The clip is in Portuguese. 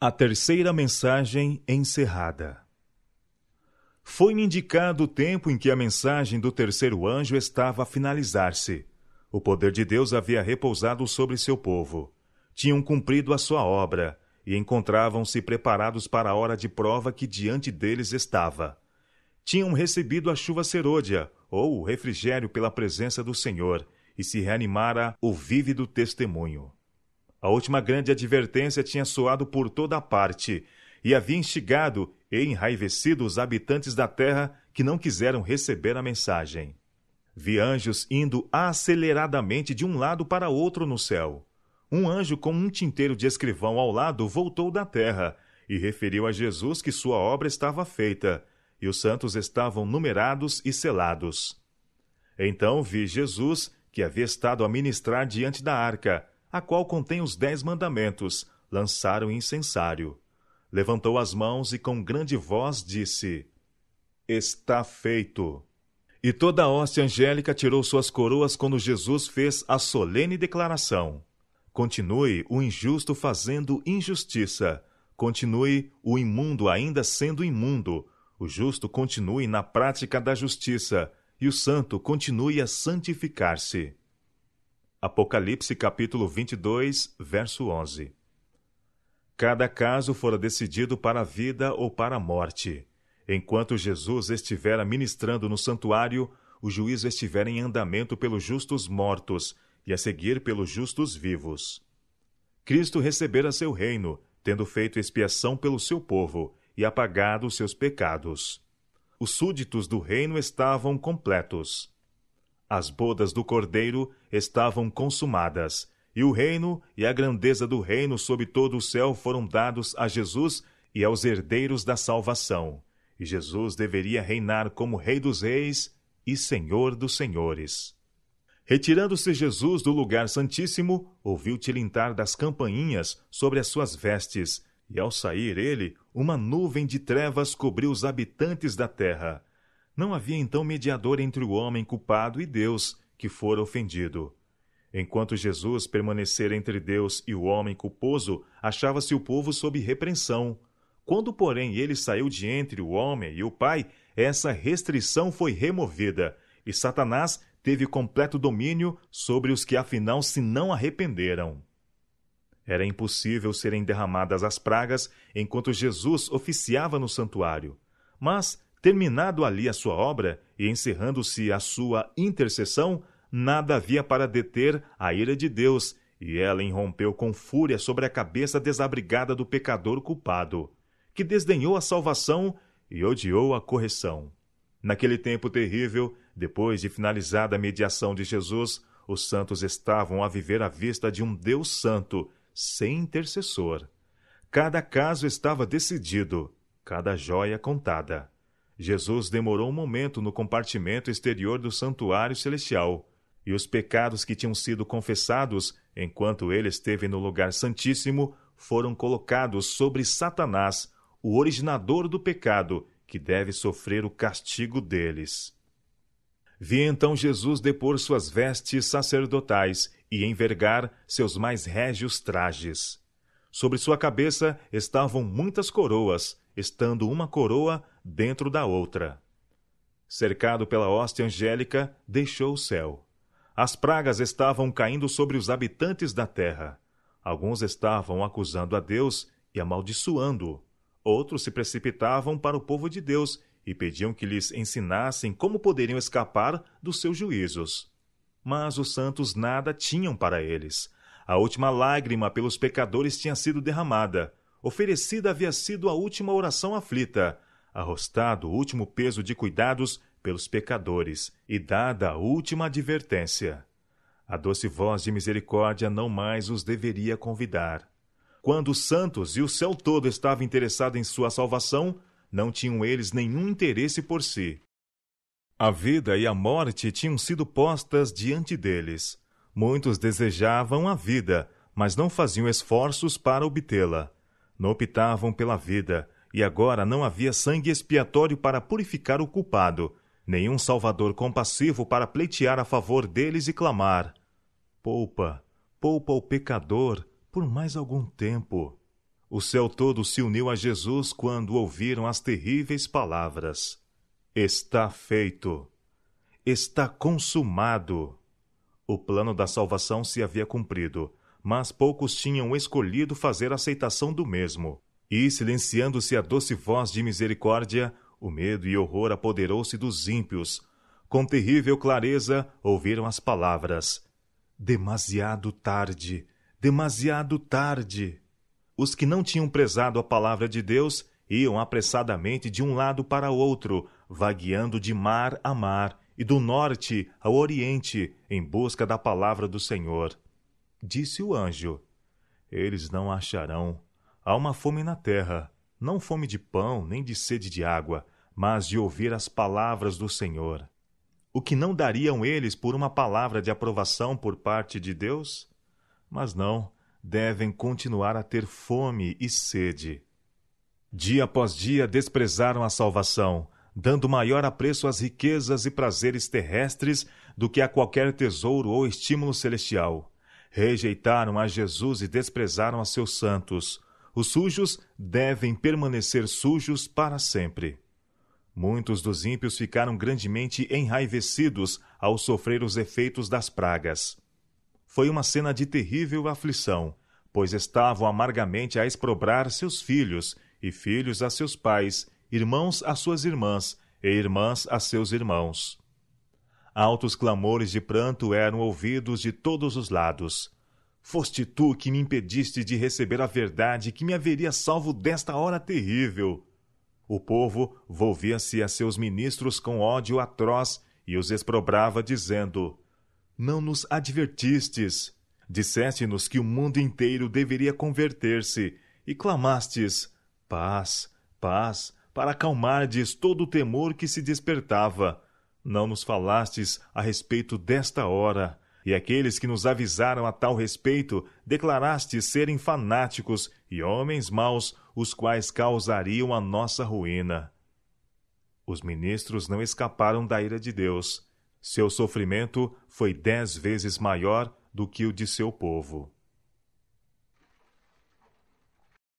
A terceira mensagem encerrada. Foi-me indicado o tempo em que a mensagem do terceiro anjo estava a finalizar-se. O poder de Deus havia repousado sobre seu povo. Tinham cumprido a sua obra e encontravam-se preparados para a hora de prova que diante deles estava. Tinham recebido a chuva serôdia, ou o refrigério pela presença do Senhor, e se reanimara o vívido testemunho. A última grande advertência tinha soado por toda a parte, e havia instigado e enraivecido os habitantes da terra que não quiseram receber a mensagem. Vi anjos indo aceleradamente de um lado para outro no céu. Um anjo com um tinteiro de escrivão ao lado voltou da terra e referiu a Jesus que sua obra estava feita, e os santos estavam numerados e selados. Então vi Jesus, que havia estado a ministrar diante da arca, a qual contém os 10 mandamentos, lançar o incensário. Levantou as mãos e com grande voz disse: Está feito. E toda a hoste angélica tirou suas coroas quando Jesus fez a solene declaração: Continue o injusto fazendo injustiça, continue o imundo ainda sendo imundo, o justo continue na prática da justiça, e o santo continue a santificar-se. Apocalipse capítulo 22, verso 11. Cada caso fora decidido para a vida ou para a morte. Enquanto Jesus estivera ministrando no santuário, o juízo estivera em andamento pelos justos mortos e a seguir pelos justos vivos. Cristo recebera seu reino, tendo feito expiação pelo seu povo e apagado os seus pecados. Os súditos do reino estavam completos. As bodas do Cordeiro estavam consumadas, e o reino e a grandeza do reino sob todo o céu foram dados a Jesus e aos herdeiros da salvação. E Jesus deveria reinar como Rei dos Reis e Senhor dos Senhores. Retirando-se Jesus do lugar santíssimo, ouviu tilintar das campainhas sobre as suas vestes, e ao sair ele, uma nuvem de trevas cobriu os habitantes da terra. Não havia então mediador entre o homem culpado e Deus, que fora ofendido. Enquanto Jesus permanecera entre Deus e o homem culposo, achava-se o povo sob repreensão. Quando, porém, ele saiu de entre o homem e o Pai, essa restrição foi removida, e Satanás teve completo domínio sobre os que afinal se não arrependeram. Era impossível serem derramadas as pragas enquanto Jesus oficiava no santuário. Mas, terminado ali a sua obra e encerrando-se a sua intercessão, nada havia para deter a ira de Deus, e ela irrompeu com fúria sobre a cabeça desabrigada do pecador culpado, que desdenhou a salvação e odiou a correção. Naquele tempo terrível, depois de finalizada a mediação de Jesus, os santos estavam a viver à vista de um Deus santo, sem intercessor. Cada caso estava decidido, cada joia contada. Jesus demorou um momento no compartimento exterior do santuário celestial, e os pecados que tinham sido confessados, enquanto ele esteve no lugar santíssimo, foram colocados sobre Satanás, o originador do pecado, que deve sofrer o castigo deles. Vi então Jesus depor suas vestes sacerdotais e envergar seus mais régios trajes. Sobre sua cabeça estavam muitas coroas, estando uma coroa dentro da outra. Cercado pela hoste angélica, deixou o céu. As pragas estavam caindo sobre os habitantes da terra. Alguns estavam acusando a Deus e amaldiçoando-o. Outros se precipitavam para o povo de Deus e pediam que lhes ensinassem como poderiam escapar dos seus juízos. Mas os santos nada tinham para eles. A última lágrima pelos pecadores tinha sido derramada. Oferecida havia sido a última oração aflita. Arrostado o último peso de cuidados pelos pecadores e dada a última advertência. A doce voz de misericórdia não mais os deveria convidar. Quando os santos e o céu todo estavam interessados em sua salvação, não tinham eles nenhum interesse por si. A vida e a morte tinham sido postas diante deles. Muitos desejavam a vida, mas não faziam esforços para obtê-la. Não optavam pela vida, e agora não havia sangue expiatório para purificar o culpado, nenhum salvador compassivo para pleitear a favor deles e clamar: poupa o pecador por mais algum tempo. O céu todo se uniu a Jesus quando ouviram as terríveis palavras: Está feito. Está consumado. O plano da salvação se havia cumprido, mas poucos tinham escolhido fazer aceitação do mesmo. E, silenciando-se a doce voz de misericórdia, o medo e horror apoderou-se dos ímpios. Com terrível clareza, ouviram as palavras: Demasiado tarde, demasiado tarde. Os que não tinham prezado a palavra de Deus iam apressadamente de um lado para outro, vagueando de mar a mar e do norte ao oriente, em busca da palavra do Senhor. Disse o anjo: Eles não a acharão. Há uma fome na terra, não fome de pão, nem de sede de água, mas de ouvir as palavras do Senhor. O que não dariam eles por uma palavra de aprovação por parte de Deus? Mas não, devem continuar a ter fome e sede. Dia após dia desprezaram a salvação, dando maior apreço às riquezas e prazeres terrestres do que a qualquer tesouro ou estímulo celestial. Rejeitaram a Jesus e desprezaram a seus santos. Os sujos devem permanecer sujos para sempre. Muitos dos ímpios ficaram grandemente enraivecidos ao sofrer os efeitos das pragas. Foi uma cena de terrível aflição, pois estavam amargamente a exprobrar seus filhos, e filhos a seus pais, irmãos a suas irmãs, e irmãs a seus irmãos. Altos clamores de pranto eram ouvidos de todos os lados. Foste tu que me impediste de receber a verdade que me haveria salvo desta hora terrível. O povo volvia-se a seus ministros com ódio atroz e os exprobrava, dizendo: Não nos advertistes. Disseste-nos que o mundo inteiro deveria converter-se, e clamastes: Paz, paz, para acalmardes todo o temor que se despertava. Não nos falastes a respeito desta hora, e aqueles que nos avisaram a tal respeito declarastes serem fanáticos e homens maus, os quais causariam a nossa ruína. Os ministros não escaparam da ira de Deus. Seu sofrimento foi 10 vezes maior do que o de seu povo.